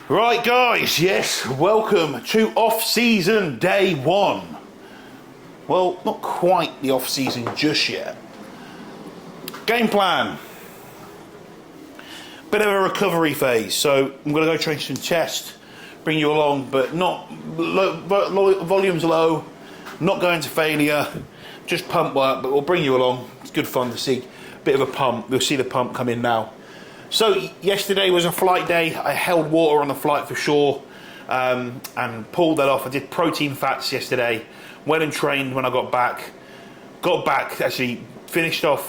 Right guys, yes, welcome to off-season day one. Well, not quite the off-season just yet. Game plan. Bit of a recovery phase, so I'm going to go train some chest, bring you along, but not volume's low, not going to failure, just pump work, but we'll bring you along. It's good fun to see a bit of a pump. You'll see the pump come in now. So yesterday was a flight day. I held water on the flight for sure, and pulled that off. I did protein fats yesterday, went and trained when I got back, actually finished off,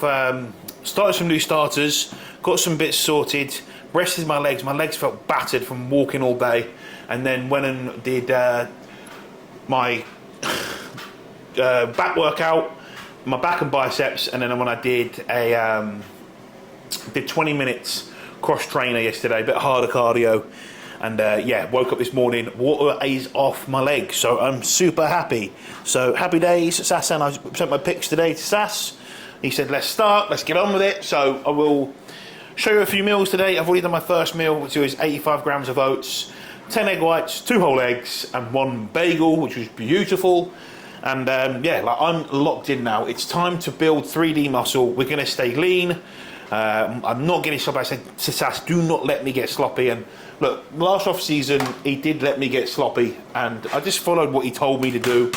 started some new starters, got some bits sorted, rested my legs felt battered from walking all day, and then went and did my back workout, my back and biceps, and then when I did did 20 minutes cross trainer yesterday, a bit harder cardio, and yeah, woke up this morning, water is off my legs, so I'm super happy. So happy days. Sass, and I sent my pics today to Sass. He said let's get on with it. So I will show you a few meals today. I've already done my first meal, which was 85 grams of oats, 10 egg whites, 2 whole eggs, and 1 bagel, which was beautiful. And yeah, like, I'm locked in now. It's time to build 3D muscle. We're going to stay lean. I'm not getting sloppy. I said to Sass, do not let me get sloppy. And look, last off season, he did let me get sloppy, and I just followed what he told me to do.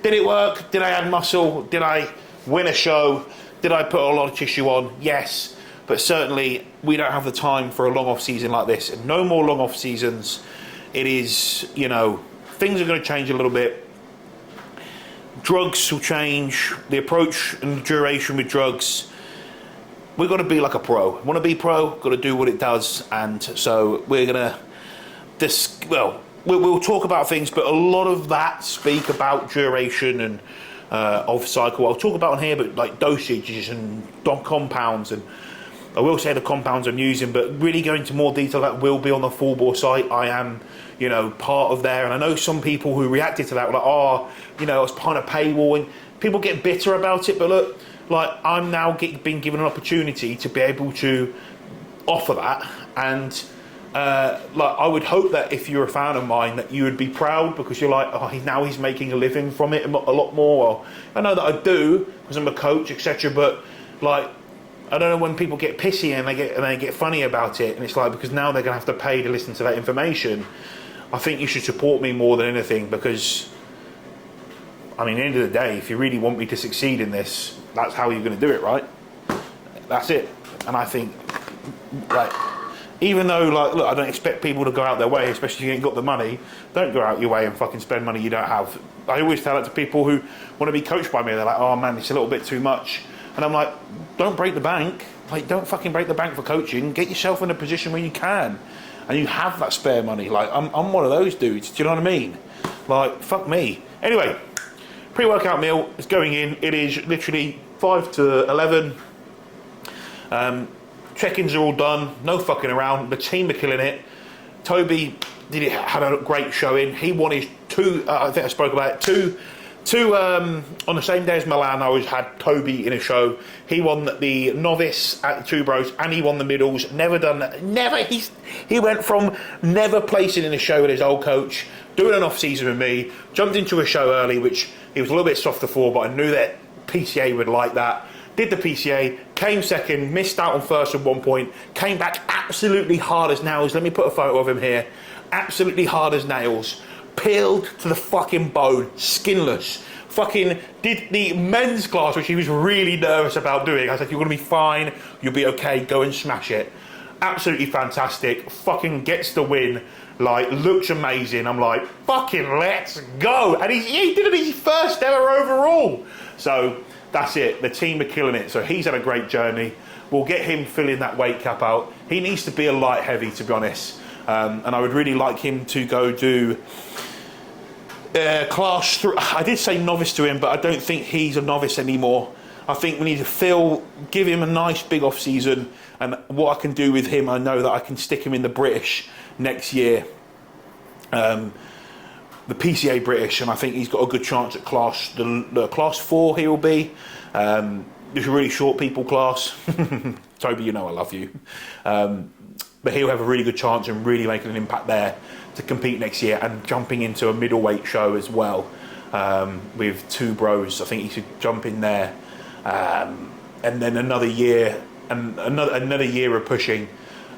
Did it work? Did I add muscle? Did I win a show? Did I put a lot of tissue on? Yes, but certainly we don't have the time for a long off season like this. No more long off seasons. It is, you know, things are going to change a little bit. Drugs will change. The approach and duration with drugs. We've got to be like a pro. Want to be pro, got to do what it does. And so we're going to, we'll talk about things, but a lot of that speak about duration and of cycle. I'll talk about on here, but like dosages and compounds. And I will say the compounds I'm using, but really go into more detail. That will be on the Full Bore site. I am, you know, part of there. And I know some people who reacted to that were like, oh, you know, I was kind of paywalling. People get bitter about it, but look, like, I'm now being given an opportunity to be able to offer that, and like, I would hope that if you're a fan of mine, that you would be proud, because you're like, oh, now he's making a living from it a lot more. Well, I know that I do because I'm a coach, etc. But like, I don't know when people get pissy and they get funny about it, and it's like, because now they're gonna have to pay to listen to that information. I think you should support me more than anything, because I mean, at the end of the day, if you really want me to succeed in this, that's how you're going to do it, right? That's it. And I think, like, even though, like, look, I don't expect people to go out their way, especially if you ain't got the money. Don't go out your way and fucking spend money you don't have. I always tell that to people who want to be coached by me. They're like, oh man, it's a little bit too much. And I'm like, don't break the bank. Like, don't fucking break the bank for coaching. Get yourself in a position where you can, and you have that spare money. Like, I'm one of those dudes. Do you know what I mean? Like, fuck me. Anyway, pre-workout meal is going in. It is literally 5 to 11. Check-ins are all done. No fucking around. The team are killing it. Toby had a great showing. He won his 2. I think I spoke about it. Two on the same day as Milan. I always had Toby in a show. He won the novice at the 2 Bros, and he won the middles. Never done that. Never. He went from never placing in a show with his old coach, doing an off season with me, jumped into a show early, which he was a little bit softer for, but I knew that PCA would like that. Did the PCA, came second, missed out on first at one point, came back absolutely hard as nails. Let me put a photo of him here. Absolutely hard as nails. Peeled to the fucking bone, skinless. Fucking did the men's class, which he was really nervous about doing. I said, you're going to be fine, you'll be okay, go and smash it. Absolutely fantastic. Fucking gets the win. Like, looks amazing. I'm like, fucking let's go. And he did it his first ever overall. So that's it. The team are killing it. So he's had a great journey. We'll get him filling that weight cap out. He needs to be a light heavy, to be honest. And I would really like him to go do class 3. I did say novice to him, but I don't think he's a novice anymore. I think we need to give him a nice big off season, and what I can do with him, I know that I can stick him in the British next year, the PCA British, and I think he's got a good chance at the class 4 he will be. It's a really short people class. Toby, you know I love you. But but he'll have a really good chance and really making an impact there to compete next year and jumping into a middleweight show as well with two bros. I think he should jump in there, and then another year and another year of pushing.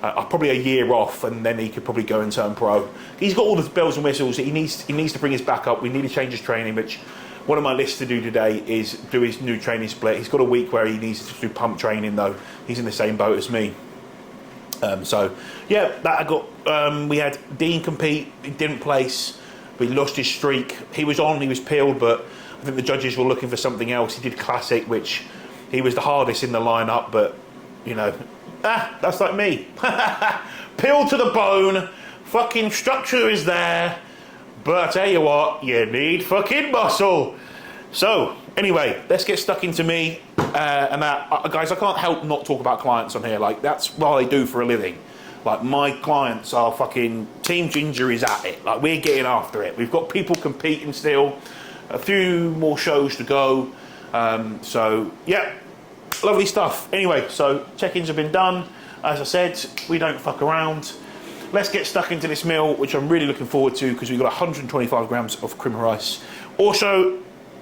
Probably a year off, and then he could probably go and turn pro. He's got all the bells and whistles. He needs to bring his back up. We need to change his training, which one of my lists to do today is do his new training split. He's got a week where he needs to do pump training though. He's in the same boat as me. So yeah, that I got. We had Dean compete. He didn't place. We lost his streak. He was on. He was peeled, but I think the judges were looking for something else. He did classic, which he was the hardest in the lineup, but you know. That's like me. Peeled to the bone. Fucking structure is there. But I tell you what, you need fucking muscle. So, anyway, let's get stuck into me. And that, guys, I can't help not talk about clients on here. Like, that's what I do for a living. Like, my clients are fucking... Team Ginger is at it. Like, we're getting after it. We've got people competing still. A few more shows to go. So, yeah. Lovely stuff. Anyway, so check-ins have been done. As I said, we don't fuck around. Let's get stuck into this meal, which I'm really looking forward to because we've got 125 grams of cream of rice. Also,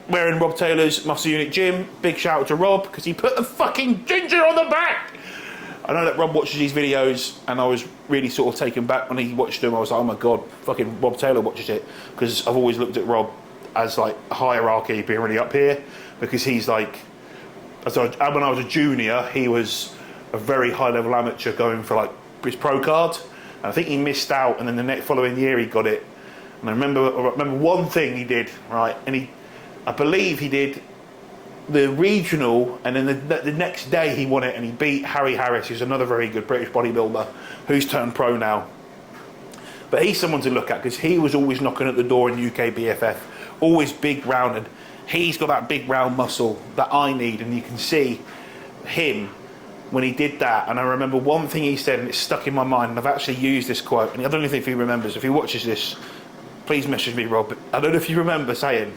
wearing Rob Taylor's Muscle Unit Gym. Big shout out to Rob because he put the fucking ginger on the back. I know that Rob watches these videos, and I was really sort of taken back when he watched them. I was like, oh my god, fucking Rob Taylor watches it, because I've always looked at Rob as like a hierarchy being really up here, because he's like. So when I was a junior, he was a very high-level amateur going for like his pro card, and I think he missed out. And then the next following year, he got it. And I remember one thing he did right, and I believe he did the regional, and then the next day he won it, and he beat Harry Harris, who's another very good British bodybuilder who's turned pro now. But he's someone to look at because he was always knocking at the door in UK BFF, always big, rounded. He's got that big round muscle that I need, and you can see him when he did that. And I remember one thing he said, and it's stuck in my mind, and I've actually used this quote, and I don't know if he remembers. If he watches this, please message me, Rob. But I don't know if you remember saying,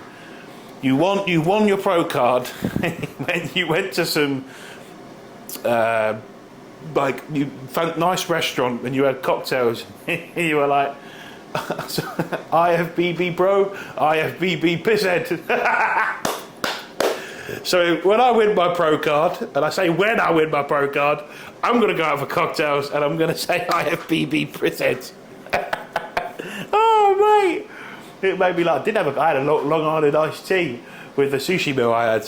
you won your pro card when you went to some like you found a nice restaurant and you had cocktails. You were like, I have BB bro, I have BB pisshead. So when I win my pro card, and I say when I win my pro card, I'm going to go out for cocktails and I'm going to say I have BB pisshead. Oh mate, it made me like, I had a Long Island iced tea with the sushi meal I had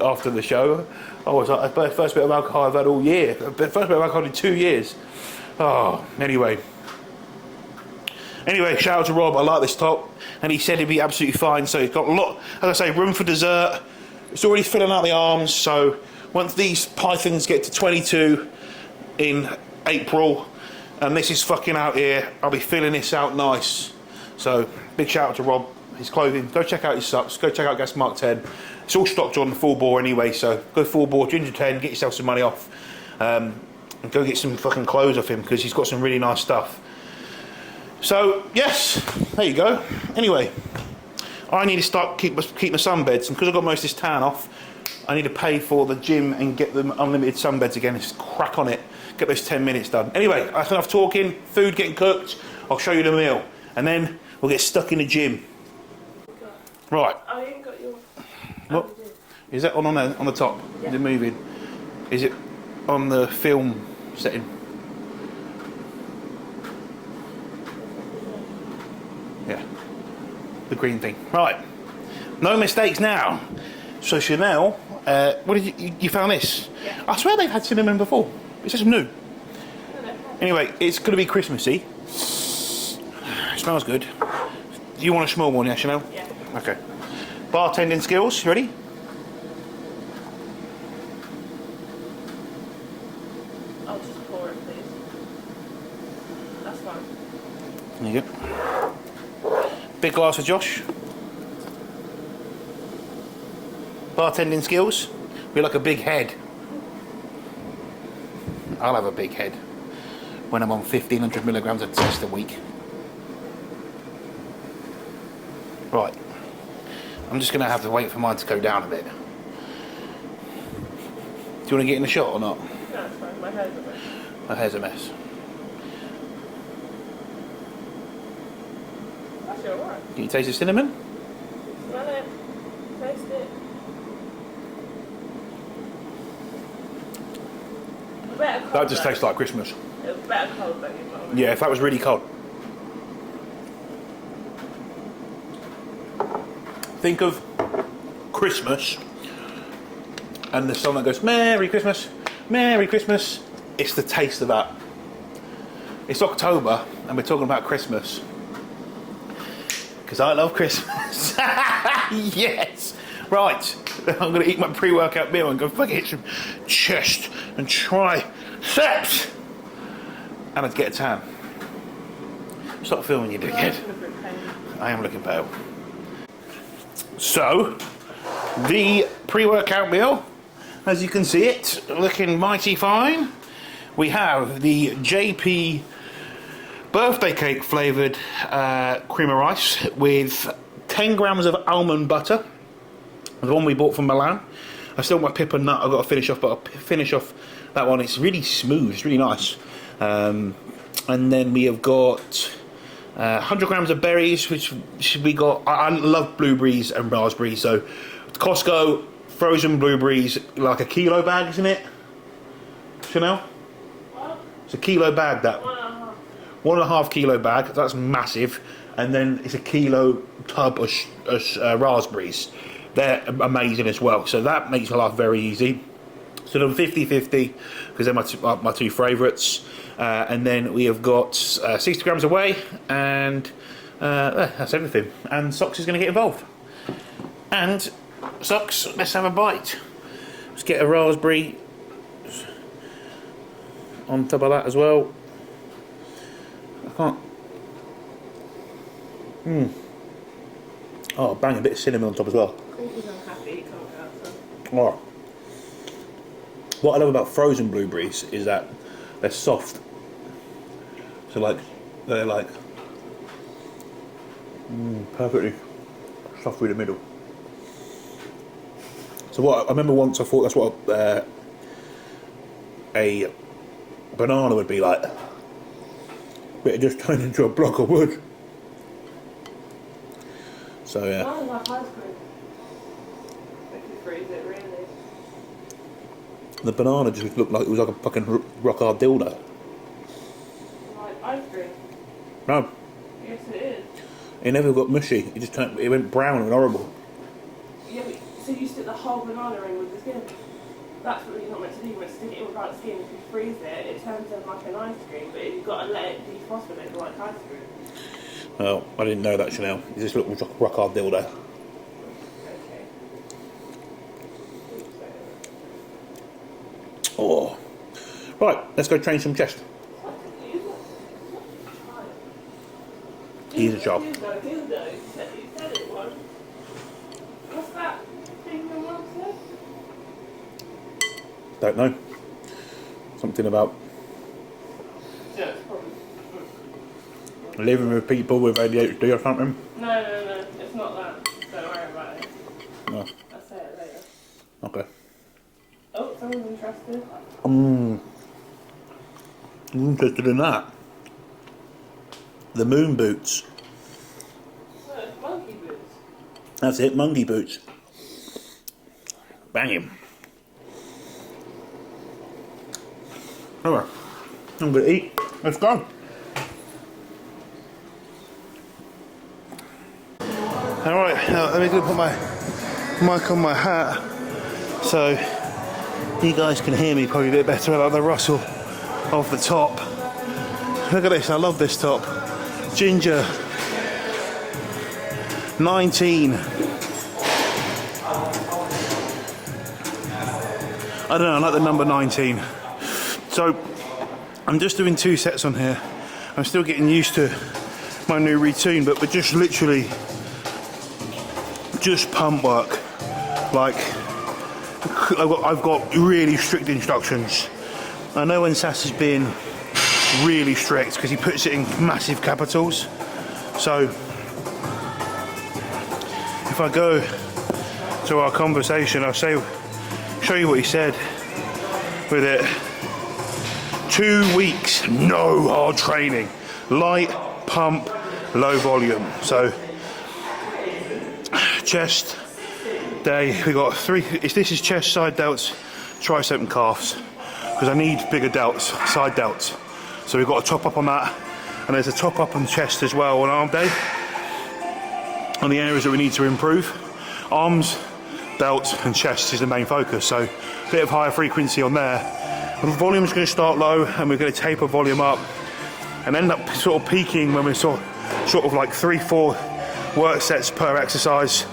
after the show. I was like, the first bit of alcohol I've had all year, the first bit of alcohol in 2 years. Oh, anyway, shout out to Rob. I like this top, and he said he'd be absolutely fine. So he's got a lot, as I say, room for dessert. It's already filling out the arms. So once these pythons get to 22 in April, and this is fucking out here, I'll be filling this out nice. So big shout out to Rob. His clothing. Go check out his subs. Go check out Gas Mark 10. It's all stocked on the full bore anyway. So go full bore, Ginger 10. Get yourself some money off, and go get some fucking clothes off him because he's got some really nice stuff. So yes, there you go. Anyway, I need to start keep my sunbeds, and because I've got most of this tan off, I need to pay for the gym and get them unlimited sunbeds again. Just crack on it. Get those 10 minutes done. Anyway, that's enough talking. Food getting cooked. I'll show you the meal, and then we'll get stuck in the gym. Right. I ain't got your... What? Is that on the top? Yeah. The moving? Is it on the film setting? Yeah. The green thing. Right. No mistakes now. So Chanel, what did you found this? Yeah. I swear they've had cinnamon before. Is this new? Anyway, it's going to be Christmassy. It smells good. You want a small one, yeah, Chanel? Yeah. Okay. Bartending skills, you ready? I'll just pour it, please. That's fine. There you go. Big glass for Josh. Bartending skills. We like a big head. I'll have a big head when I'm on 1,500 milligrams of test a week. Right. I'm just going to have to wait for mine to go down a bit. Do you want to get in the shot or not? No, it's fine. My hair's a mess. My hair's a mess. actually alright. Can you taste the cinnamon? Smell it. Taste it. Better cold, That just though. tastes like Christmas. It was better cold than you know. Yeah, if that was really cold. Think of Christmas and the song that goes, Merry Christmas, Merry Christmas. It's the taste of that. It's October and we're talking about Christmas. Because I love Christmas. Yes. Right. I'm going to eat my pre-workout meal and go fucking hit some chest and triceps. And I'd get a tan. Stop filming, you dickhead. I am looking pale. So, the pre-workout meal, as you can see it, looking mighty fine. We have the JP birthday cake flavoured cream of rice with 10 grams of almond butter. The one we bought from Milan. I still want my pip and nut. I've got to finish off, but I'll finish off that one. It's really smooth. It's really nice. And then we have got 100 grams of berries, which we got. I love blueberries and raspberries. So Costco frozen blueberries, like a kilo bag, isn't it? Chanel? What? It's a kilo bag. That 1.5 kilo bag. That's massive. And then it's a kilo tub of raspberries. They're amazing as well, so that makes my life very easy. So done 50-50 because they're my two favourites, and then we have got 60 grams of whey, and that's everything. And Socks is going to get involved. And Socks, let's have a bite. Let's get a raspberry on top of that as well. I can't. Oh, bang, a bit of cinnamon on top as well. Oh. What I love about frozen blueberries is that they're soft. So like, they're like perfectly soft through the middle. So what I remember once I thought that's what a banana would be like, but it just turned into a block of wood. So yeah. I like ice cream. If you freeze it, really. The banana just looked like it was like a fucking rock hard dildo. Like ice cream? No. Yes, it is. It never got mushy. It just turned. It went brown and horrible. Yeah, but so you stick the whole banana in with the skin. That's what you're not meant to do. You're meant to stick it in without the skin. If you freeze it, it turns into like an ice cream. But you've got to let it defrostinate like ice cream. Oh, I didn't know that, Chanel. It just looked like a rock hard dildo. Okay. Oh. Right, let's go train some chest. He's a job. What's that thing your mum said? Don't know. Something about Yeah, it's probably. living with people with ADHD or something. No, it's not that. Don't worry about it. No. I'll say it later. Okay. Oh, someone's interested. I'm interested in that. The moon boots. No, it's monkey boots. That's it, monkey boots. Bang him. Alright, I'm gonna eat. Let's go. Alright, now let me go put my mic on my hat so you guys can hear me probably a bit better about the rustle of the top. Look at this, I love this top. Ginger 19. I don't know, I like the number 19. So I'm just doing 2 sets on here. I'm still getting used to my new routine, but we're just literally just pump work. Like I've got really strict instructions. I know when Sass is being really strict because he puts it in massive capitals. So if I go to our conversation, I'll show you what he said with it. 2 weeks, no hard training, light pump low volume. So chest day, we got 3. This is chest, side delts, tricep and calves, because I need bigger delts, side delts. So we've got a top up on that, and there's a top up on chest as well on arm day, on the areas that we need to improve. Arms, delts and chest is the main focus, so a bit of higher frequency on there. The volume's going to start low, and we're going to taper volume up and end up sort of peaking when we're sort of like 3-4 work sets per exercise.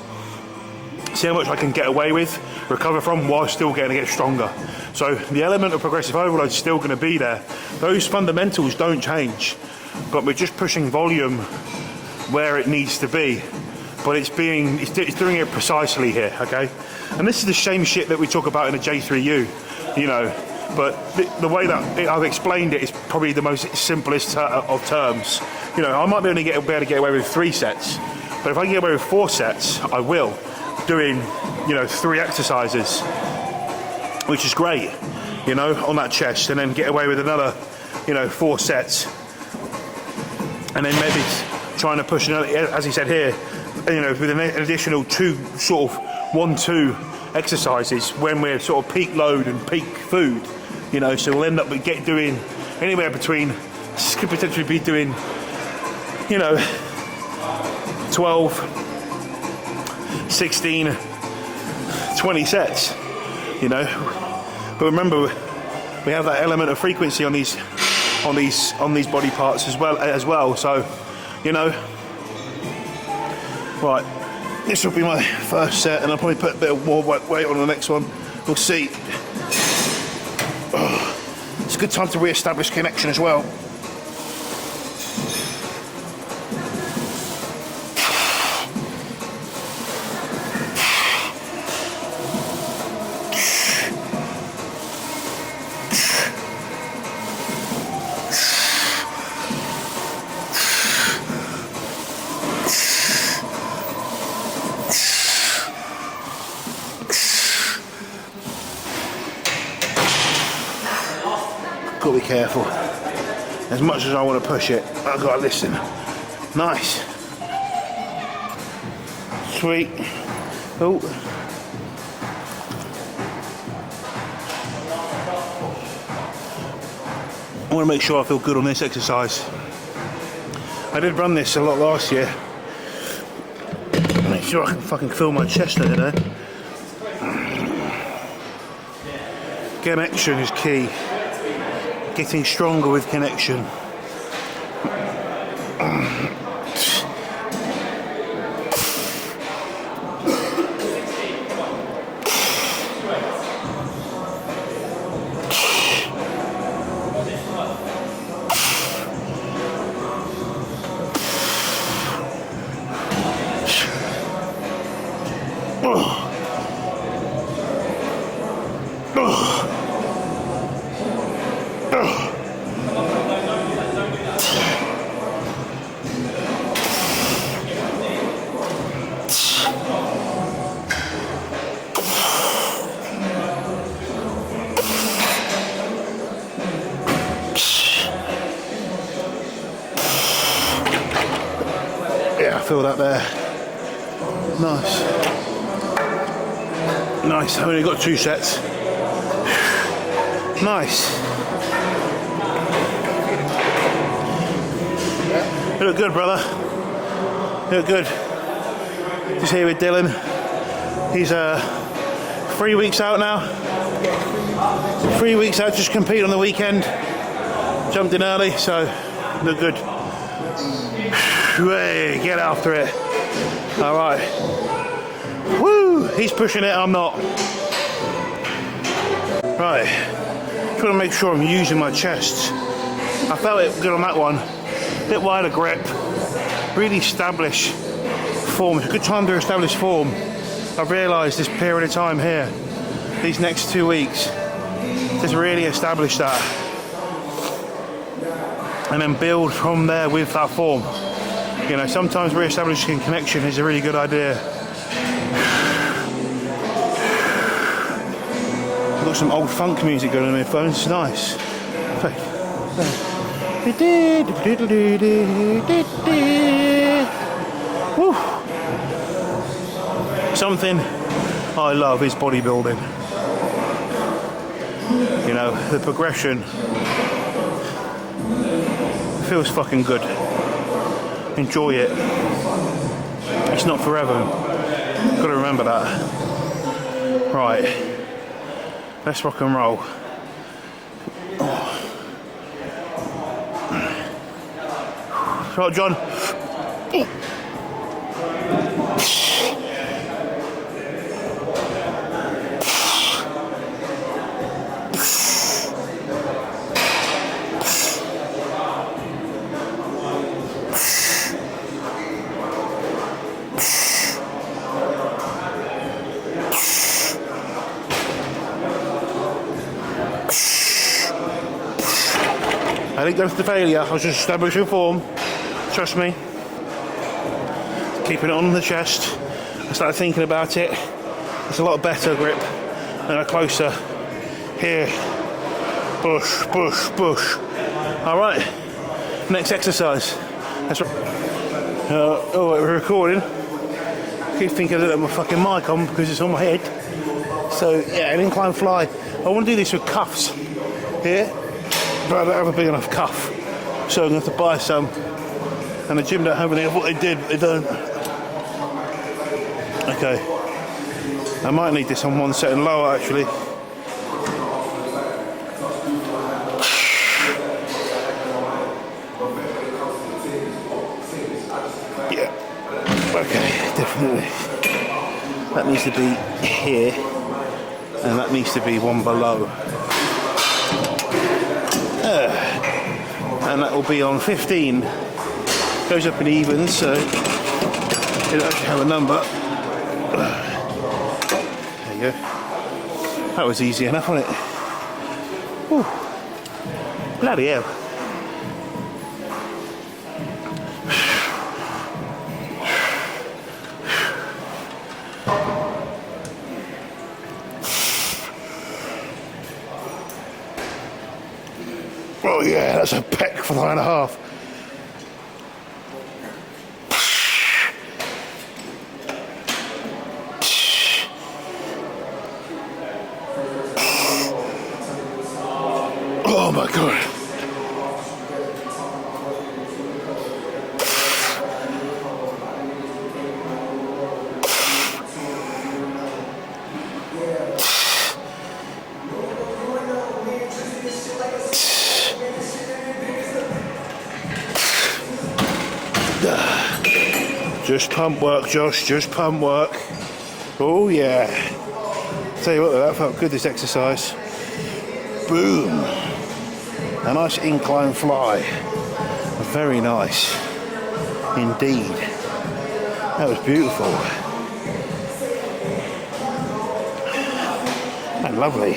See how much I can get away with, recover from, while still getting to get stronger. So the element of progressive overload is still going to be there. Those fundamentals don't change, but we're just pushing volume where it needs to be. But it's doing it precisely here, okay? And this is the same shit that we talk about in a J3U, you know. But the way that I've explained it is probably the most simplest of terms. You know, I might be able to get away with 3 sets, but if I can get away with 4 sets, I will. Doing, you know, 3 exercises, which is great, you know, on that chest, and then get away with another, you know, 4 sets, and then maybe trying to push another, as he said here, you know, with an additional 2 sort of 1-2 exercises when we're sort of peak load and peak food, you know. So we'll end up doing anywhere between, this could potentially be doing, you know, 12, 16, 20 sets, you know. But remember, we have that element of frequency on these body parts as well. So, you know, right, this will be my first set, and I'll probably put a bit more weight on the next one. We'll see. It's a good time to re-establish connection as well. Got to be careful. As much as I want to push it, I've got to listen. Nice. Sweet. Oh. I want to make sure I feel good on this exercise. I did run this a lot last year. Make sure I can fucking feel my chest over there. Connection is key. Getting stronger with connection. Yeah, I feel that there. Nice. Nice, I've only got 2 sets. Nice. You look good, brother. You look good. Just here with Dylan. He's 3 weeks out now. 3 weeks out, just compete on the weekend. Jumped in early, so look good. Hey, get after it. All right. Woo! He's pushing it, I'm not. Right. Just want to make sure I'm using my chest. I felt it good on that one. Bit wider grip. Really establish form. It's a good time to establish form. I've realised this period of time here, these next 2 weeks, just really establish that. And then build from there with that form. You know, sometimes re-establishing connection is a really good idea. I've got some old funk music going on in my headphones, it's nice. Woo. Something I love is bodybuilding. You know, the progression feels fucking good. Enjoy it. It's not forever. Gotta remember that. Right. Let's rock and roll. Right, John. I didn't go to failure, I was just establishing form. Trust me. Keeping it on the chest. I started thinking about it. It's a lot better grip and a closer. Here. Push, push, push. Alright. Next exercise. That's right. Oh, we're recording. I keep thinking I don't have my fucking mic on because it's on my head. So, yeah, an incline fly. I want to do this with cuffs. Here. But I don't have a big enough cuff, so I'm going to have to buy some. And the gym don't have any of what they did, but they don't. Okay. I might need this on one setting lower actually. Yeah. Okay, definitely. That needs to be here, and that needs to be one below. And that will be on 15. Goes up in evens, so it don't actually have a number. There you go. That was easy enough, wasn't it? Whew. Bloody hell. Oh yeah, that's a peck for 9.5. Oh my god. Just pump work, Josh, just pump work. Oh yeah. Tell you what, that felt good, this exercise. Boom. A nice incline fly. Very nice. Indeed. That was beautiful. And lovely.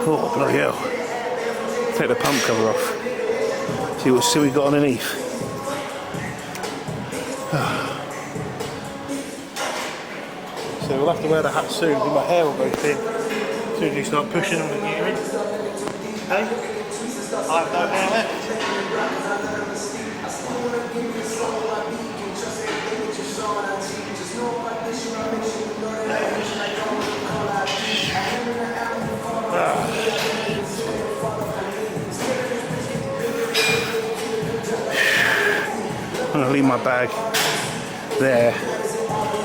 Oh, bloody hell. Take the pump cover off. See what we got underneath. So we'll have to wear the hat soon, because my hair will go thin as soon as you start pushing on the gearing. Hey? I have no hair left. I'm going to leave my bag there.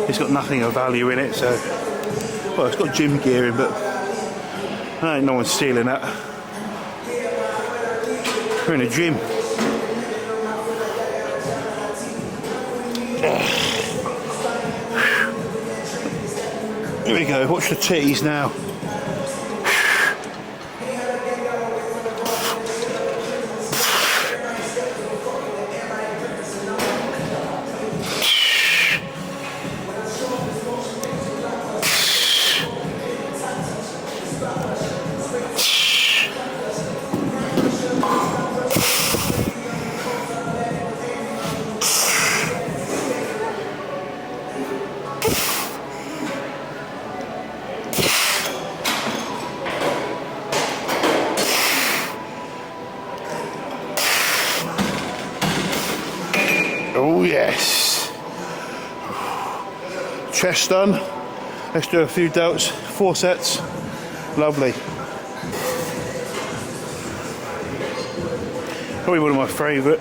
It's got nothing of value in it, so well, it's got gym gear in, but I ain't no one's stealing that. We're in a gym. Here we go. Watch the titties now. Oh yes. Chest done. Let's do a few delts, 4 sets. Lovely. Probably one of my favourite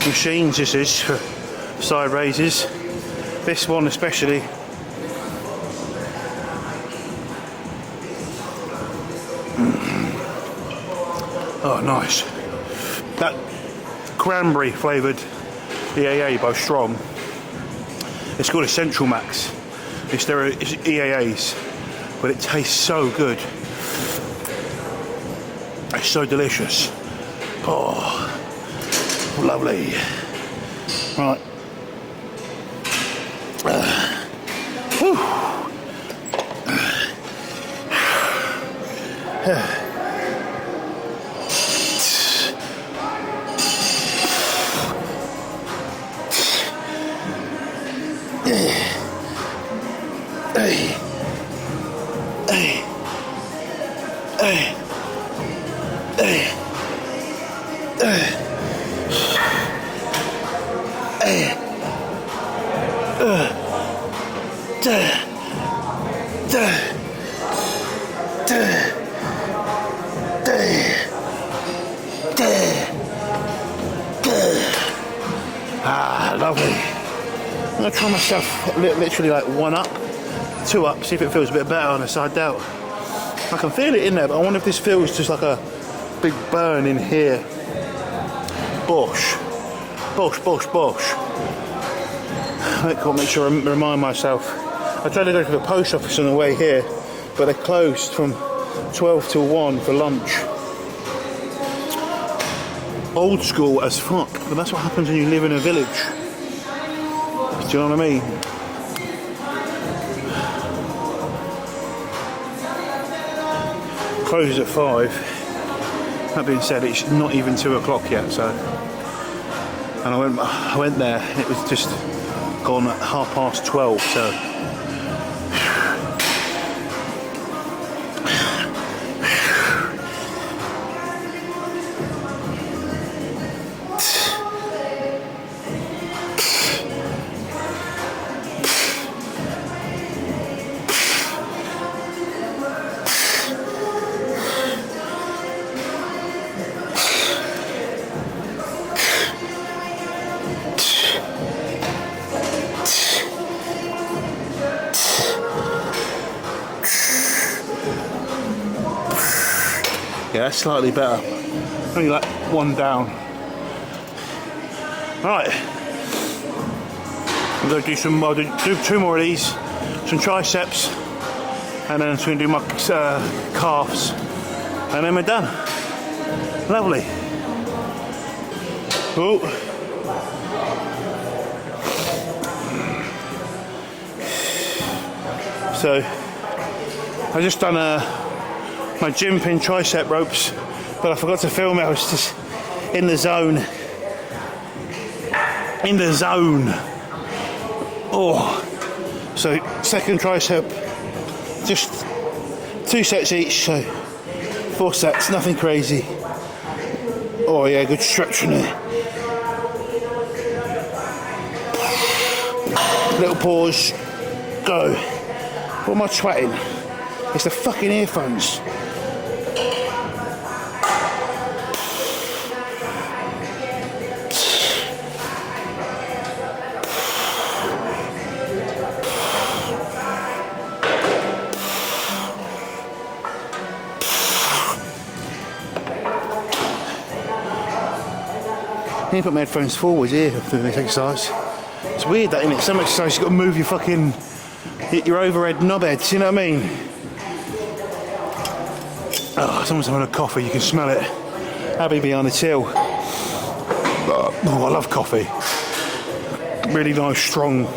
machines this is for side raises. This one especially. Oh, nice. That cranberry flavoured EAA by Strom. It's called Essential Max. It's EAAs, but it tastes so good. It's so delicious. Oh, lovely. Right. Whew. Ah, lovely. I'm going to try myself literally like 1 up, 2 up, see if it feels a bit better on the side delt. I can feel it in there, but I wonder if this feels just like a big burn in here. Bosh. Bosh, bosh, bosh. I'll make sure I remind myself. I tried to go to the post office on the way here, but they're closed from 12 till 1 for lunch. Old school as fuck, but that's what happens when you live in a village. Do you know what I mean? Closes at 5. That being said, it's not even 2 o'clock yet, so. And I went there, and it was just gone at 12:30, so. Yeah, that's slightly better. Only like 1 down. Right. I'm going to do some. I'll do 2 more of these, some triceps, and then I'm going to do my calves, and then we're done. Lovely. Oh. So I just done my gym pin tricep ropes, but I forgot to film it. I was just in the zone. In the zone. Oh. So second tricep, just 2 sets each, so 4 sets, nothing crazy. Oh yeah, good stretch in there. Little pause, go. What am I twatting? It's the fucking earphones. I need to put my headphones forwards here for this exercise. It's weird that, isn't it? Some exercise you've got to move your fucking, your overhead knobheads, you know what I mean? Oh, someone's having a coffee, you can smell it. Abby behind the till. Oh, I love coffee. Really nice, strong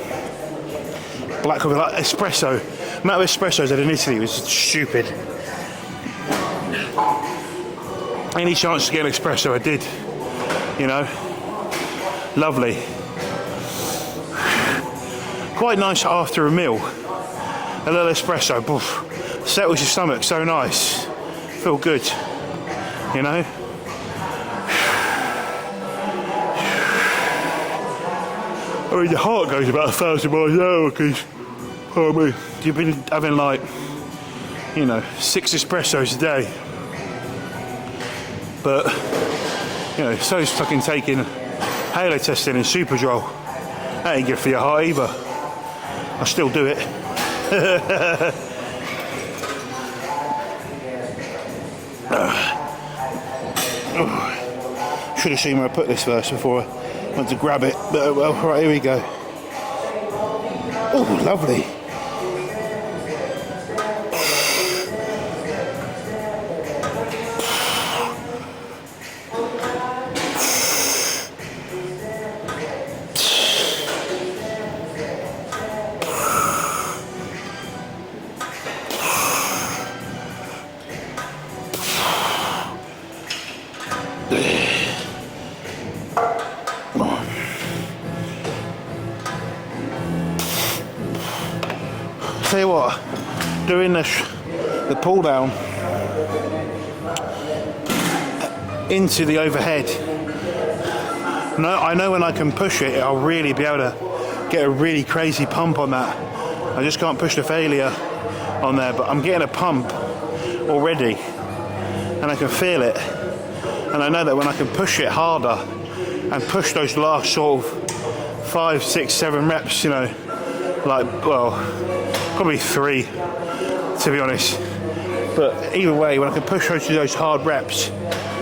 black coffee, like espresso. The amount of espressos I had in Italy was stupid. Any chance to get an espresso, I did. You know, lovely. Quite nice after a meal. A little espresso, poof, settles your stomach, so nice. Feel good, you know. I mean, your heart goes about 1,000 miles an hour because, pardon me, you've been having like, you know, 6 espressos a day. But, you know, so's fucking taking halo testing and Superdrol. That ain't good for your heart either. I still do it. Should have seen where I put this first before I went to grab it, but oh well. Right, here we go. Oh, lovely. Tell you what, doing the pull down into the overhead, I know when I can push it, I'll really be able to get a really crazy pump on that. I just can't push the failure on there, but I'm getting a pump already and I can feel it, and I know that when I can push it harder and push those last sort of 5, 6, 7 reps, you know, like, well, probably 3 to be honest, but either way, when I can push those hard reps,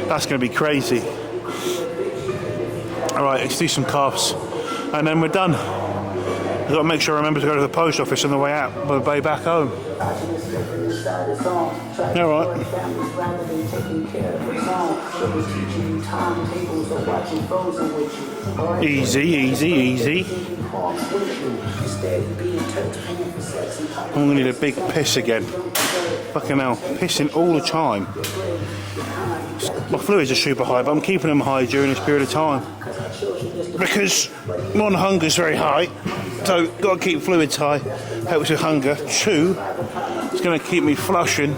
that's going to be crazy. Alright, let's do some calves and then we're done. I've got to make sure I remember to go to the post office on the way out, on the way back home. Alright. Easy, easy, easy. I'm going to need a big piss again. Fucking hell, pissing all the time. My fluids are super high, but I'm keeping them high during this period of time. Because, one, hunger's very high, so got to keep fluids high, helps with hunger. 2, it's going to keep me flushing,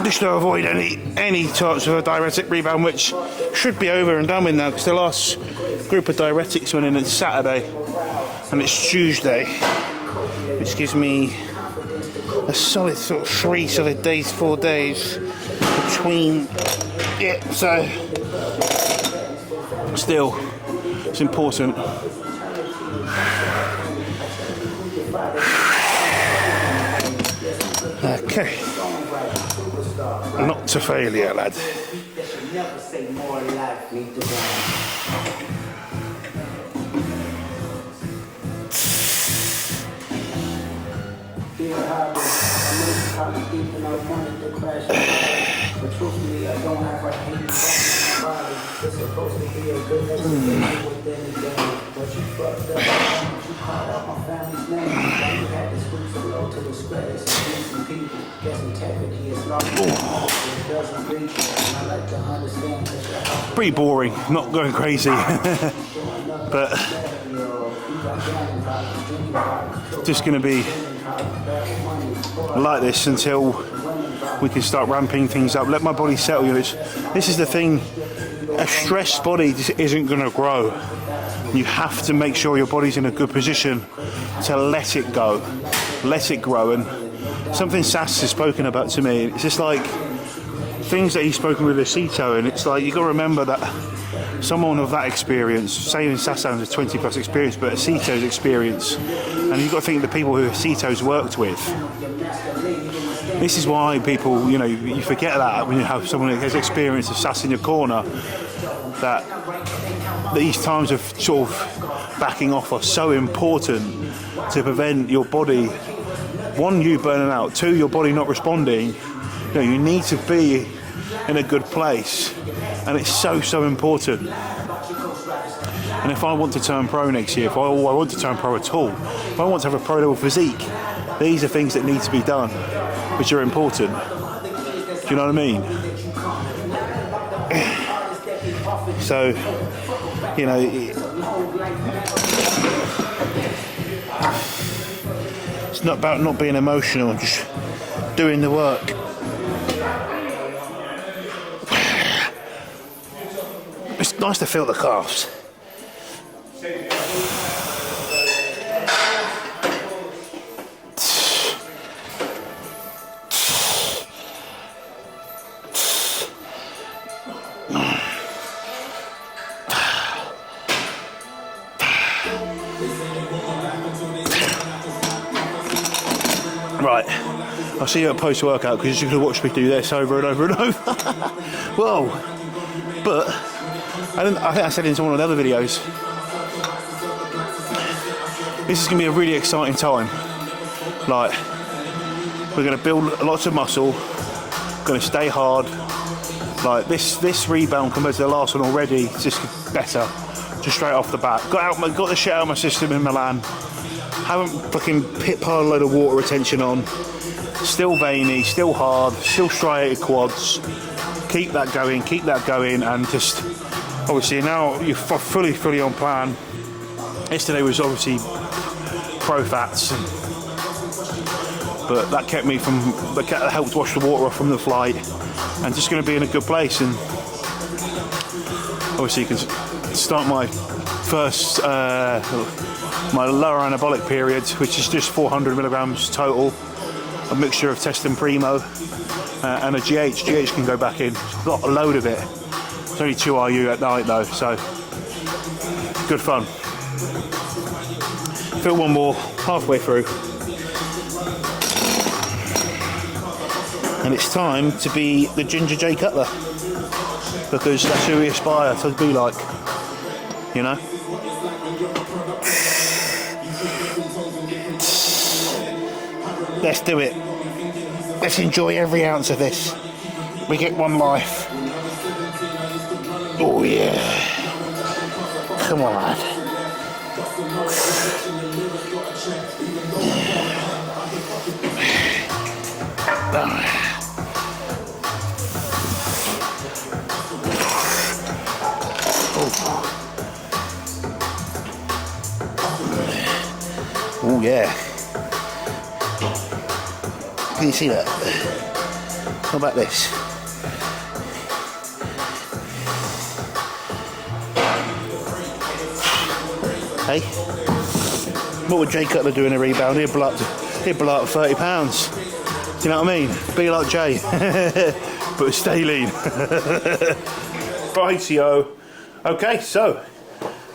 just to avoid any types of a diuretic rebound, which should be over and done with now, because the last group of diuretics went in on Saturday, and it's Tuesday, which gives me a solid sort of 3 solid days, 4 days between. Yeah, so still, it's important. Okay, not to failure, lad. But truthfully, I don't have a hate in my body. It's supposed to be a good education within the game. But you fucked up, you called out my family's name. Now you had to stoop so low to the spread. Some decent people, guess integrity is lost. It doesn't reach you. And I like to understand that. Pretty boring, not going crazy. But just going to be like this until we can start ramping things up, let my body settle. You know, this is the thing, a stressed body just isn't going to grow. You have to make sure your body's in a good position to let it go, let it grow. And something Sass has spoken about to me, it's just like things that he's spoken with Aceto, and it's like, you got to remember that someone of that experience, saying Sassan's a 20 plus experience, but Aceto's experience, and you've got to think of the people who Aceto's worked with. This is why people, you know, you forget that when you have someone who has experience of Sass in your corner, that these times of sort of backing off are so important to prevent your body, 1, you burning out, 2, your body not responding. You know, you need to be in a good place, and it's so important. And if I want to turn pro next year, if I want to turn pro at all, if I want to have a pro level physique, these are things that need to be done, which are important. Do you know what I mean? So, you know, it's not about not being emotional, just doing the work. It's nice to feel the calves. I'll see you at post-workout because you're going to watch me do this over and over and over. Whoa. But, I think I said in one of the other videos, this is going to be a really exciting time. Like, we're going to build lots of muscle, going to stay hard. Like, this rebound compared to the last one already is just better, just straight off the bat. Got the shit out of my system in Milan. Haven't fucking piled a load of water retention on. Still veiny, still hard, still striated quads. Keep that going, and just obviously now you're fully on plan. Yesterday was obviously pro fats, but that helped wash the water off from the flight, and just going to be in a good place. And obviously you can start my first my lower anabolic period, which is just 400 milligrams total, a mixture of test and primo, and a GH. GH can go back in. Got a load of it. It's only 2 RU at night though, so good fun. Fill one more, halfway through. And it's time to be the Ginger J Cutler, because that's who we aspire to be like, you know? Let's do it. Let's enjoy every ounce of this. We get one life. Oh yeah. Come on, lad. Oh yeah. Can you see that? How about this? Hey? What would Jay Cutler do in a rebound? He'd blow up 30 pounds. Do you know what I mean? Be like Jay. But stay lean. Rightio. Okay, so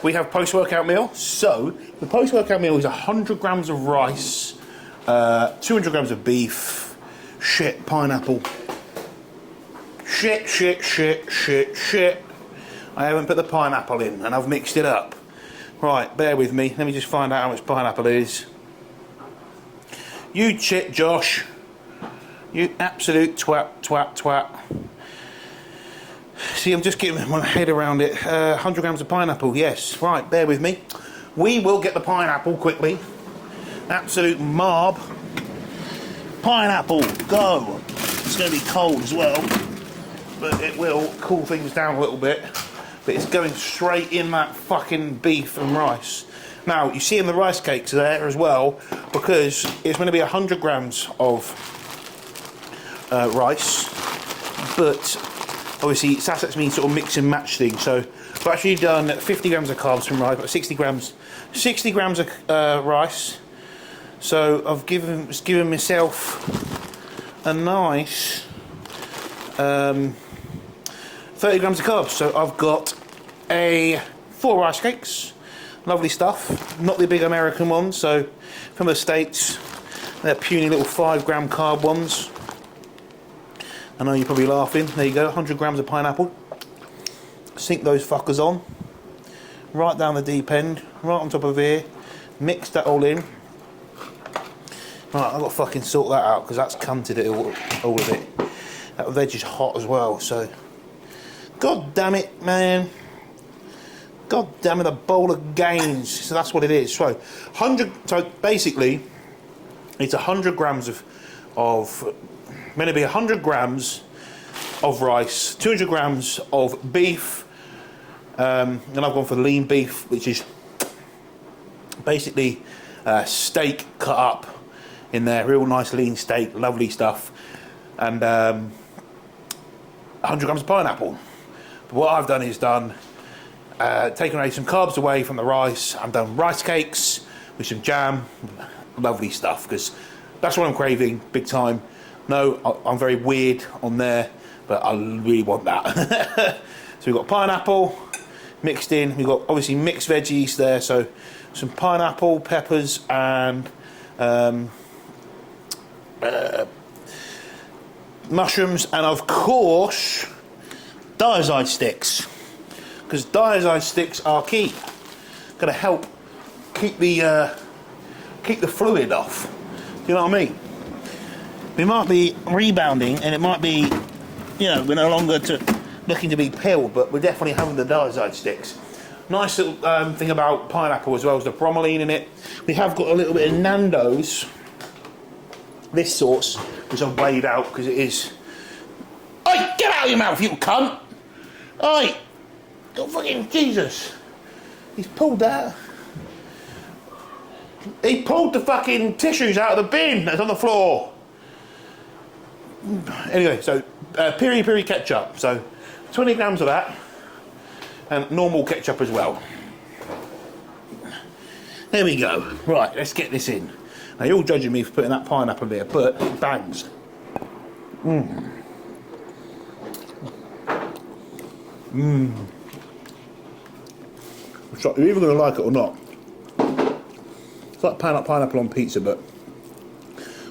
we have post-workout meal. So the post-workout meal is 100 grams of rice, 200 grams of beef, pineapple. Shit. I haven't put the pineapple in and I've mixed it up. Right, bear with me. Let me just find out how much pineapple it is. You chit, Josh. You absolute twat. See, I'm just getting my head around it. 100 grams of pineapple, yes. Right, bear with me. We will get the pineapple quickly. Absolute marb. Pineapple, go. It's going to be cold as well, but it will cool things down a little bit. But it's going straight in that fucking beef and rice. Now, you see in the rice cakes there as well, because it's going to be 100 grams of rice, but obviously Sassets means sort of mix and match thing. So I've actually done 50 grams of carbs from rice, but 60 grams of rice. So I've given myself a nice 30 grams of carbs. So I've got 4 rice cakes, lovely stuff. Not the big American ones. So from the States, they're puny little 5 gram carb ones. I know you're probably laughing. There you go, 100 grams of pineapple. Sink those fuckers on. Right down the deep end, right on top of here. Mix that all in. Right, I've got to fucking sort that out because that's cunted it all of it. That veg is hot as well, so. God damn it, man. God damn it, a bowl of gains. So that's what it is. So, so basically, it's 100 grams of going to be 100 grams of rice, 200 grams of beef, and I've gone for lean beef, which is basically steak cut up in there, real nice lean steak, lovely stuff, and 100 grams of pineapple. But what I've done is taken away some carbs away from the rice. I've done rice cakes with some jam, lovely stuff, because that's what I'm craving big time. No, I'm very weird on there, but I really want that. So we've got pineapple mixed in. We've got obviously mixed veggies there, so some pineapple, peppers, and mushrooms, and of course, diazide sticks. Because diazide sticks are key. Going to help keep the fluid off. Do you know what I mean? We might be rebounding, and it might be, you know, we're no longer looking to be peeled, but we're definitely having the diazide sticks. Nice little thing about pineapple as well is the bromelain in it. We have got a little bit of Nando's, this sauce, which I've weighed out because it is. Oi, get out of your mouth, you cunt! Oi, oh, fucking Jesus! He's pulled that. He pulled the fucking tissues out of the bin that's on the floor. Anyway, so piri piri ketchup. So 20 grams of that, and normal ketchup as well. There we go. Right, let's get this in. Now you're all judging me for putting that pineapple there, but it bangs. So you're either going to like it or not. It's like pineapple on pizza, but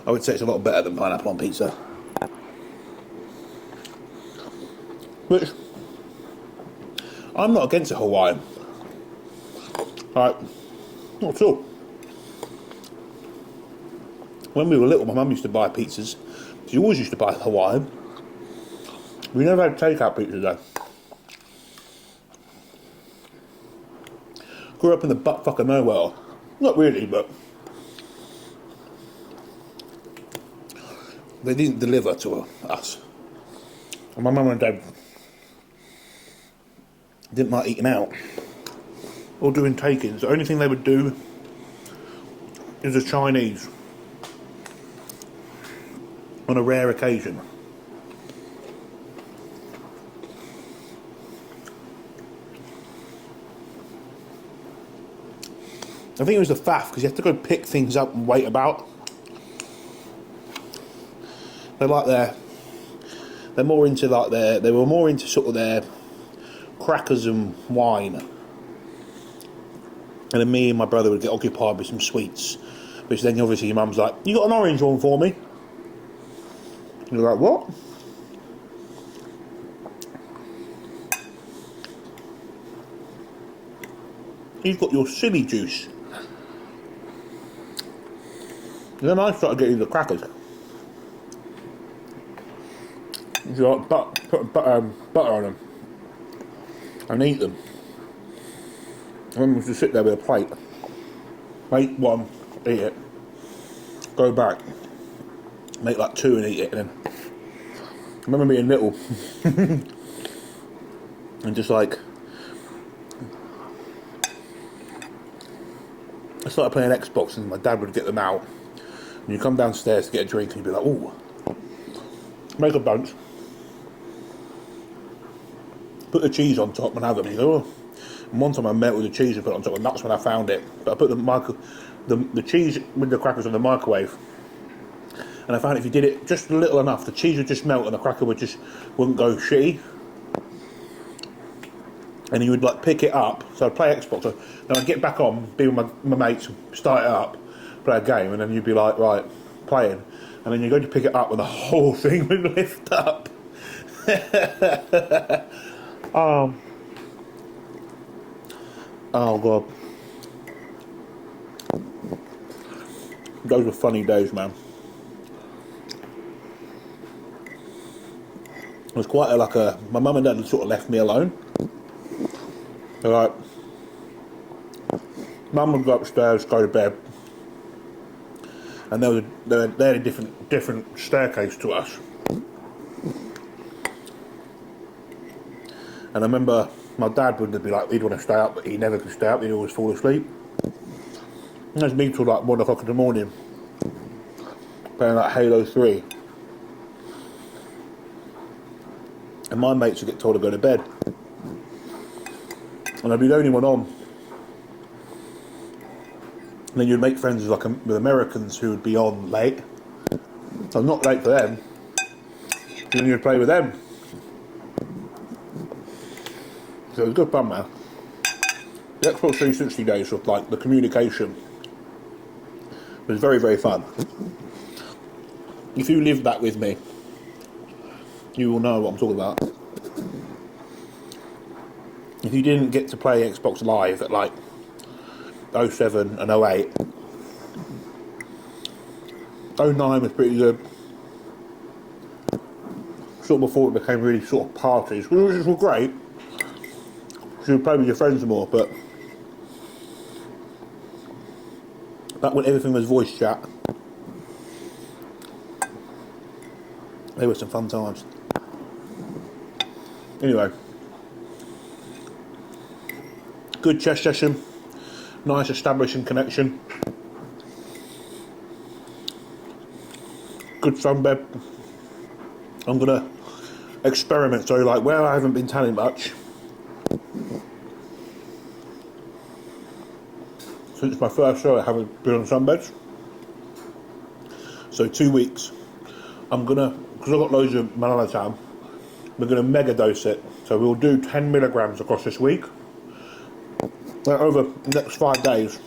I would say it's a lot better than pineapple on pizza. Which, I'm not against a Hawaiian. Right, not at all. When we were little, my mum used to buy pizzas. She always used to buy Hawaiian. We never had takeout pizza though. Grew up in the butt fuck of nowhere. Not really, but they didn't deliver to us. And my mum and dad didn't like eating out or doing take-ins. The only thing they would do is a Chinese on a rare occasion. I think it was the faff because you have to go pick things up and wait about. They're more into they were more into sort of their crackers and wine. And then me and my brother would get occupied with some sweets. Which then obviously your mum's like, you got an orange one for me? And you're like, what? You've got your silly juice. And then I started getting the crackers. You like put butter on them and eat them. And then we used to sit there with a plate, make one, eat it, go back, make like two and eat it. And then I remember being little and just like I started playing Xbox, and my dad would get them out, and you come downstairs to get a drink, and you'd be like, "Ooh, make a bunch, put the cheese on top, and have them." And you go, "Oh." And one time I melted the cheese and put it on top, and that's when I found it. But I put the cheese with the crackers on the microwave, and I found if you did it just little enough, the cheese would just melt, and the cracker wouldn't go shitty. And you would like pick it up. So I'd play Xbox. So then I'd get back on, be with my mates, start it up, play a game, and then you'd be like, right, playing. And then you go to pick it up, and the whole thing would lift up. Oh god, those were funny days, man. It was quite my mum and dad had sort of left me alone. They're like, mum would go upstairs, go to bed, and they had a different staircase to us. And I remember my dad would be like, he'd want to stay up, but he never could stay up, he'd always fall asleep. And there's me till like 1 o'clock in the morning, playing like Halo 3. And my mates would get told to go to bed. And I'd be the only one on. And then you'd make friends with Americans who would be on late. So not late for them. And then you'd play with them. So it was good fun, man. The Xbox 360 days of like the communication was very, very fun. If you lived that with me, you will know what I'm talking about. If you didn't get to play Xbox Live at like 07 and 08, 09 was pretty good. Sort of before it became really sort of parties, which were great. You would play with your friends more, but back when everything was voice chat, they were some fun times. Anyway, good chess session, nice establishing connection, good sunbed. I'm gonna experiment, so like where I haven't been tanning much since my first show, I haven't been on sunbeds. So 2 weeks, I'm gonna, because I've got loads of melanotan, we're gonna mega dose it. So we'll do 10 milligrams across this week, over the next 5 days,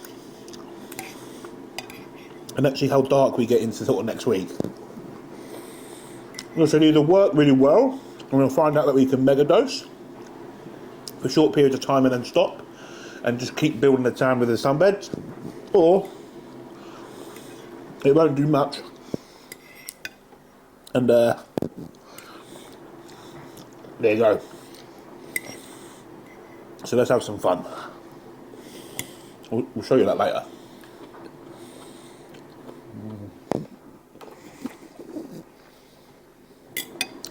and actually how dark we get into sort of next week. So it'll either work really well, and we'll find out that we can mega dose for short periods of time and then stop, and just keep building the tan with the sunbeds, or it won't do much, and there you go. So let's have some fun. We'll show you that later.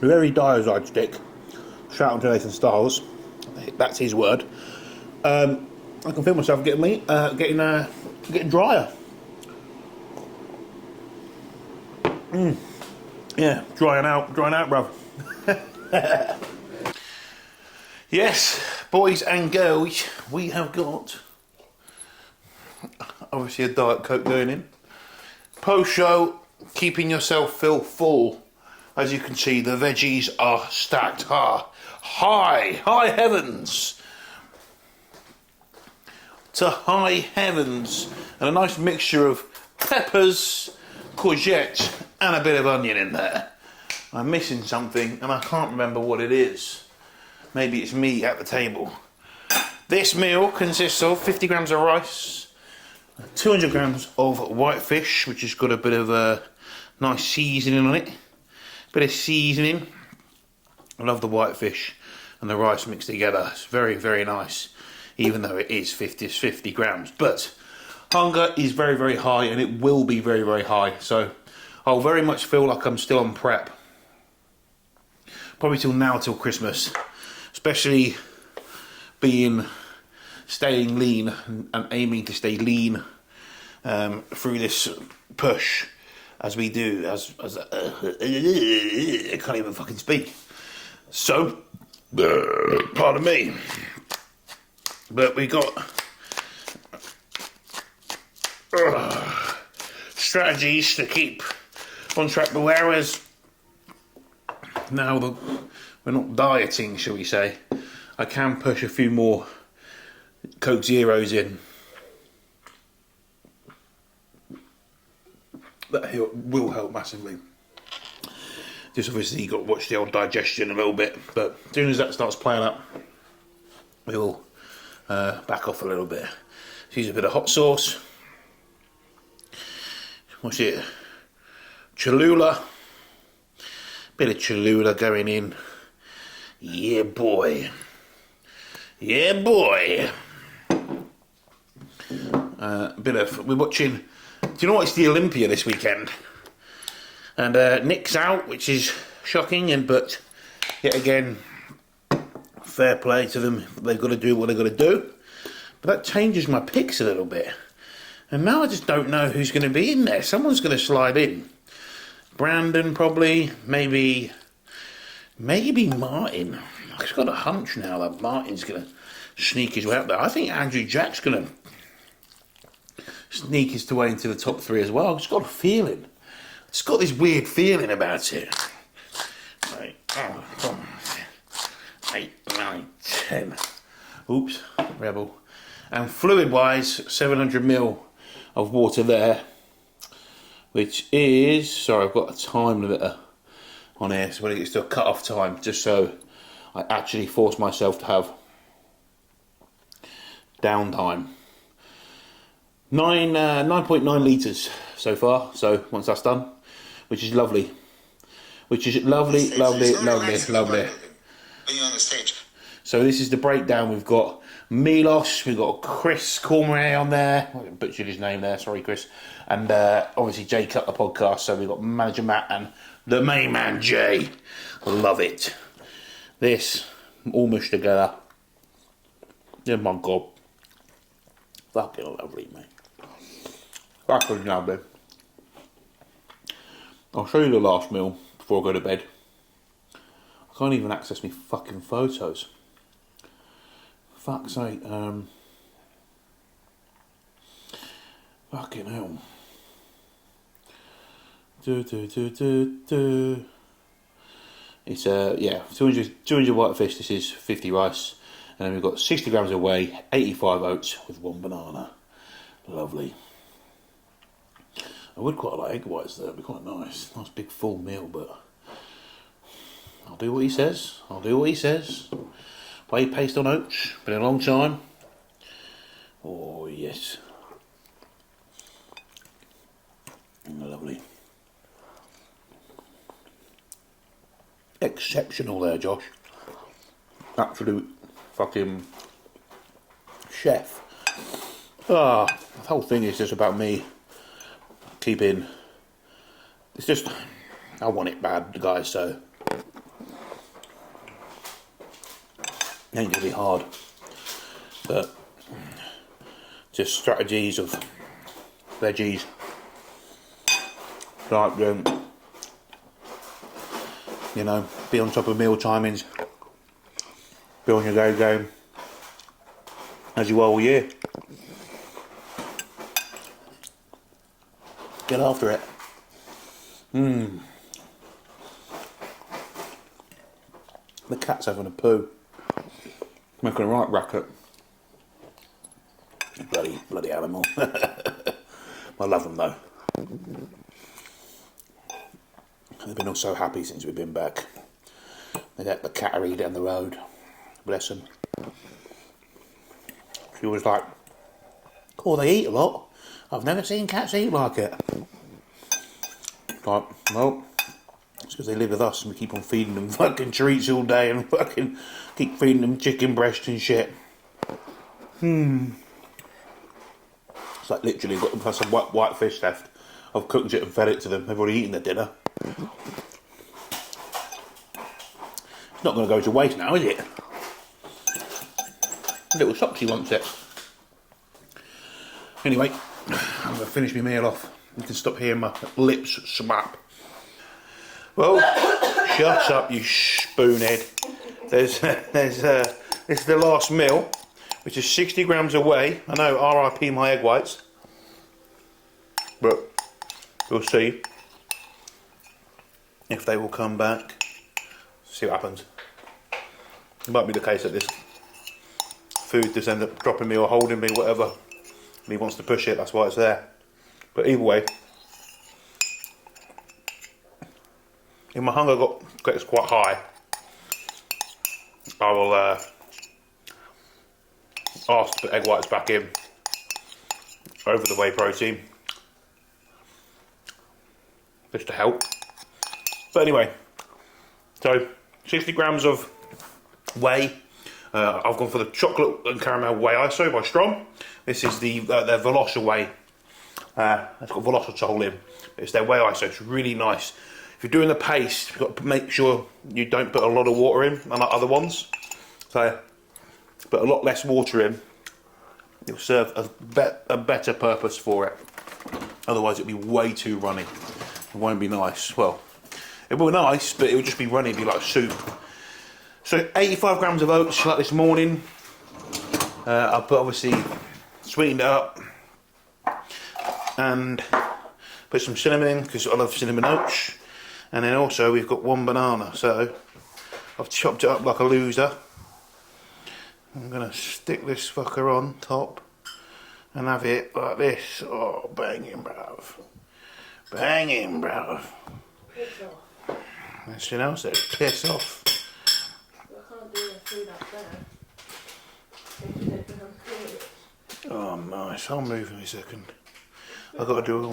Very diazide stick. Shout out to Nathan Styles. That's his word. I can feel myself getting drier. Yeah, drying out, bruv. Yes, boys and girls, we have got obviously a Diet Coke going in. Post show, keeping yourself feel full. As you can see, the veggies are stacked high heavens. To high heavens. And a nice mixture of peppers, courgette, and a bit of onion in there. I'm missing something, and I can't remember what it is. Maybe it's me at the table. This meal consists of 50 grams of rice, 200 grams of white fish, which has got a bit of a nice seasoning on it. Bit of seasoning. I love the white fish and the rice mixed together. It's very, very nice, even though it is 50 grams. But hunger is very, very high, and it will be very, very high. So I'll very much feel like I'm still on prep. Probably till Christmas. Especially staying lean and aiming to stay lean through this push. As we do, I can't even fucking speak. So, pardon me. But we got strategies to keep on track. But whereas now we're not dieting, shall we say, I can push a few more Coke Zeros in. That will help massively. Just obviously you've got to watch the old digestion a little bit, but as soon as that starts playing up, we'll back off a little bit. Use a bit of hot sauce. What's it? Cholula. Bit of Cholula going in. Yeah, boy. Yeah, boy. We're watching. Do you know what? It's the Olympia this weekend, and Nick's out, which is shocking. But yet again, fair play to them. They've got to do what they've got to do. But that changes my picks a little bit, and now I just don't know who's going to be in there. Someone's going to slide in. Brandon probably, maybe Martin. I've just got a hunch now that Martin's going to sneak his way out there. I think Andrew Jack's going to sneak his way into the top 3 as well. I've just got a feeling. It's got this weird feeling about it. 8, 9, 10. Oops, rebel. And fluid-wise, 700ml of water there, which is, sorry, I've got a time limiter on here, so when it gets to a cut-off time, just so I actually force myself to have downtime. 9.9 litres so far, so once that's done, which is lovely. Which is lovely. When you're on the stage. So this is the breakdown. We've got Milos, we've got Chris Cormier on there. I butchered his name there, sorry Chris. And obviously Jay cut the podcast, so we've got Manager Matt and the main man Jay. Love it. This, all mushed together. Oh my God. Fucking lovely, mate. Fucking lovely. I'll show you the last meal before I go to bed. I can't even access me fucking photos. Fuck's sake. Fucking hell. It's 200 white fish. This is 50 rice, and then we've got 60 grams of whey, 85 oats with 1 banana. Lovely. I would quite like egg whites there. It'd be quite nice big full meal, but I'll do what he says. Whey paste on oats. Been a long time. Oh yes. Lovely. Exceptional there, Josh. Absolute fucking chef. The whole thing is just about me keeping. It's just, I want it bad, guys, so it ain't gonna be hard. But just strategies of veggies. Like, be on top of meal timings, be on your go game, as you are all year. Get after it. The cat's having a poo. Making a right racket. Bloody animal. I love them though. They've been all so happy since we've been back. They let the cattery down the road. Bless them. She was like, "Oh, they eat a lot. I've never seen cats eat like it." Like, well, it's because they live with us and we keep on feeding them fucking treats all day and fucking keep feeding them chicken breast and shit. It's like literally got some white fish left. I've cooked it and fed it to them. They've already eaten their dinner. It's not going to go to waste now, is it? Little Soxy wants it. Anyway, I'm going to finish my meal off. You can stop hearing my lips slap. Well, shut up, you spoonhead. This is the last meal, which is 60 grams of whey. I know, RIP my egg whites. But we'll see if they will come back. See what happens. It might be the case that this food just ends up dropping me or holding me, whatever. And he wants to push it, that's why it's there. But either way, if my hunger gets quite high, I will ask to put egg whites back in over the whey protein, just to help. But anyway, so 60 grams of whey. I've gone for the chocolate and caramel whey ISO by Strong. This is their Velosa whey. It's got Velocitol in. It's their whey ISO. It's really nice. If you're doing the paste, you've got to make sure you don't put a lot of water in, unlike other ones. So, put a lot less water in. It'll serve a better purpose for it. Otherwise, it'll be way too runny. It won't be nice. Well, it will be nice, but it will just be runny. It'll be like soup. So 85 grams of oats, like this morning. I've obviously sweetened it up and put some cinnamon in because I love cinnamon oats. And then also we've got 1 banana. So I've chopped it up like a loser. I'm gonna stick this fucker on top and have it like this. Oh, banging, bruv. Banging, bruv. That's your else there. Piss off. I can't do the food up there. Oh, nice. I'll move in a second. I've got to do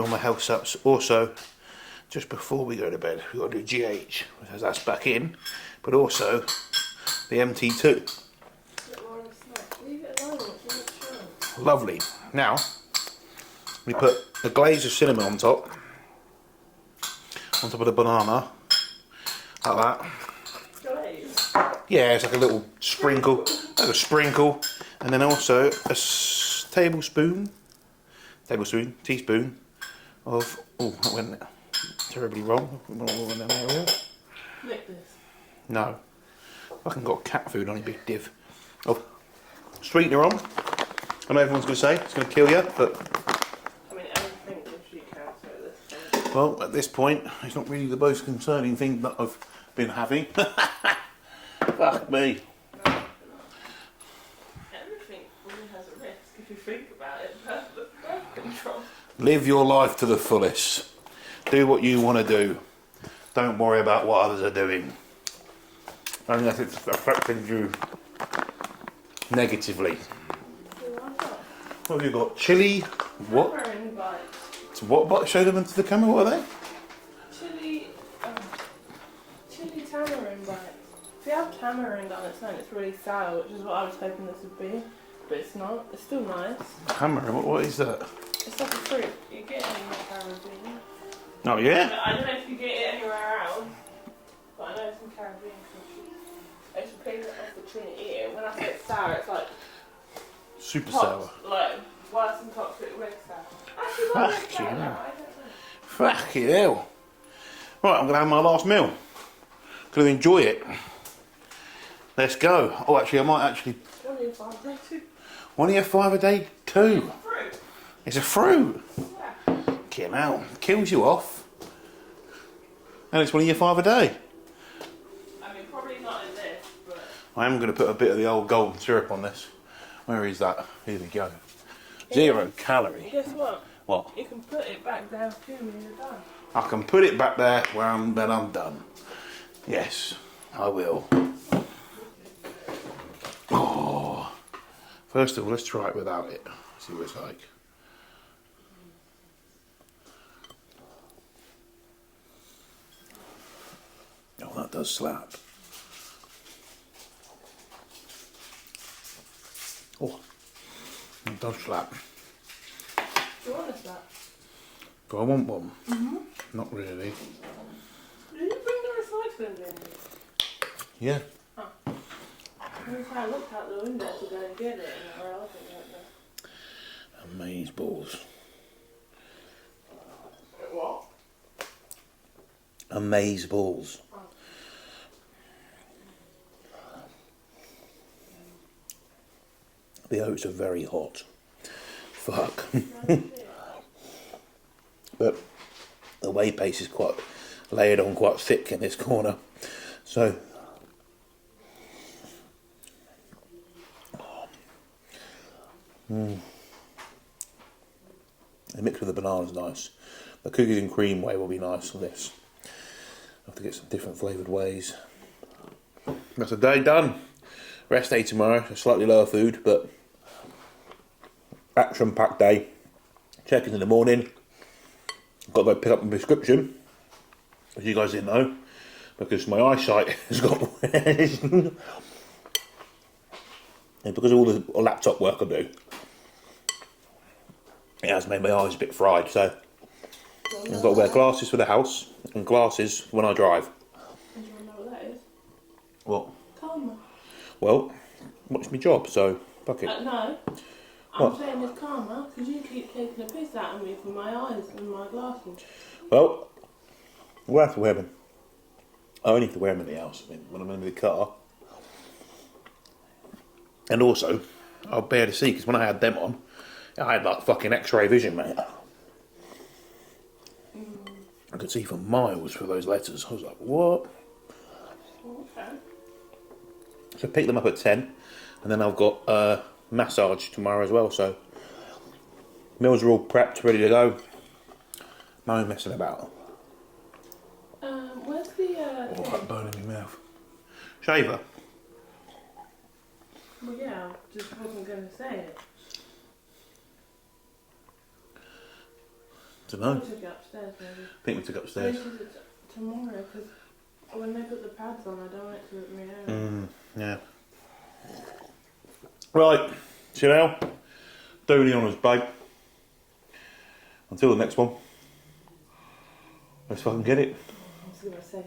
all my health steps. Also, just before we go to bed, we've got to do GH, because that's back in, but also the MT2. Leave it alone, it's in the show. Lovely. Now, we put a glaze of cinnamon on top of the banana, like that. Glaze. Yeah, it's like a little sprinkle, and then also a teaspoon of, oh, that went terribly wrong. Lick this. No, fucking got cat food on you, big div. Of sweetener on. I know everyone's going to say it's going to kill you, but I mean, everything gives you cancer at this point. well, at this point, it's not really the most concerning thing that I've been having. Fuck me. Everything really has a risk if you think about it. Birth control. Live your life to the fullest. Do what you want to do. Don't worry about what others are doing. Unless it's affecting you negatively. What have you got? Chili? What? Tamarind bites. So what? Show them into the camera. What are they? Chili tamarind bites. If you have tamarind on its own, it's really sour, which is what I was hoping this would be. But it's not. It's still nice. Tamarind? What is that? It's like a fruit. You get it in the Caribbean. Oh yeah? I don't know if you get it anywhere else, but I know it's in Caribbean countries. I used to play it off the tree and eat it. When I say it's sour, it's like Super tops, sour. like worse than toxic red sour. Actually, what is Fucking sour? hell. I don't know. Fucking hell. Right, I'm going to have my last meal. Going to enjoy it. Let's go. Oh, actually, I might actually... Only if I go to One of your 5 a day too. fruit. It's a fruit. Yeah. Get out. Kills you off. And it's one of your 5 a day. I mean, probably not in this, but I am going to put a bit of the old golden syrup on this. Where is that? Here we go. 0 calorie. guess what? What? You can put it back down too when you're done. I can put it back there when I'm done. Yes, I will. Oh. First of all, let's try it without it. See what it's like. Oh, that does slap. Oh, it does slap. Do you want this back? Do I want one? Not really. Did you bring the recycling bin? Yeah. Every time I looked out the window to go and get it, and where else it went there. Amaze balls. What? Amaze balls. The oats are very hot. Fuck. But the whey paste is quite layered on quite thick in this corner. So the mix with the banana's nice. The cookies and cream whey will be nice on this. I have to get some different flavoured wheys. That's a day done. Rest day tomorrow, a slightly lower food, but action-packed day. Check-in in the morning. Got to go pick up my prescription, as you guys didn't know, because my eyesight has got worse. And because of all the laptop work I do, it has made my eyes a bit fried, so I've got to wear glasses for the house and glasses when I drive. Do you want to know what that is? What? Karma. Well, what's my job, so fuck it. No. I'm saying it's karma because you keep taking a piss out of me for my eyes and my glasses. Well, we'll have to wear them. I only have to wear them in the house, I mean, when I'm in the car. And also, I'll bear to see, because when I had them on, I had like fucking X-ray vision, mate. I could see for miles through those letters. I was like, what? Okay. So pick them up at 10, and then I've got massage tomorrow as well, so meals are all prepped, ready to go. No messing about. shaver. Well, yeah, I just wasn't going to say it. Don't I know. took it upstairs, maybe. I think we took it upstairs. Maybe tomorrow, because when they put the pads on, I don't want it to look me out. Yeah. Right, Chanel. Do the honours, babe. Until the next one. Let's fucking get it. I was going to say something.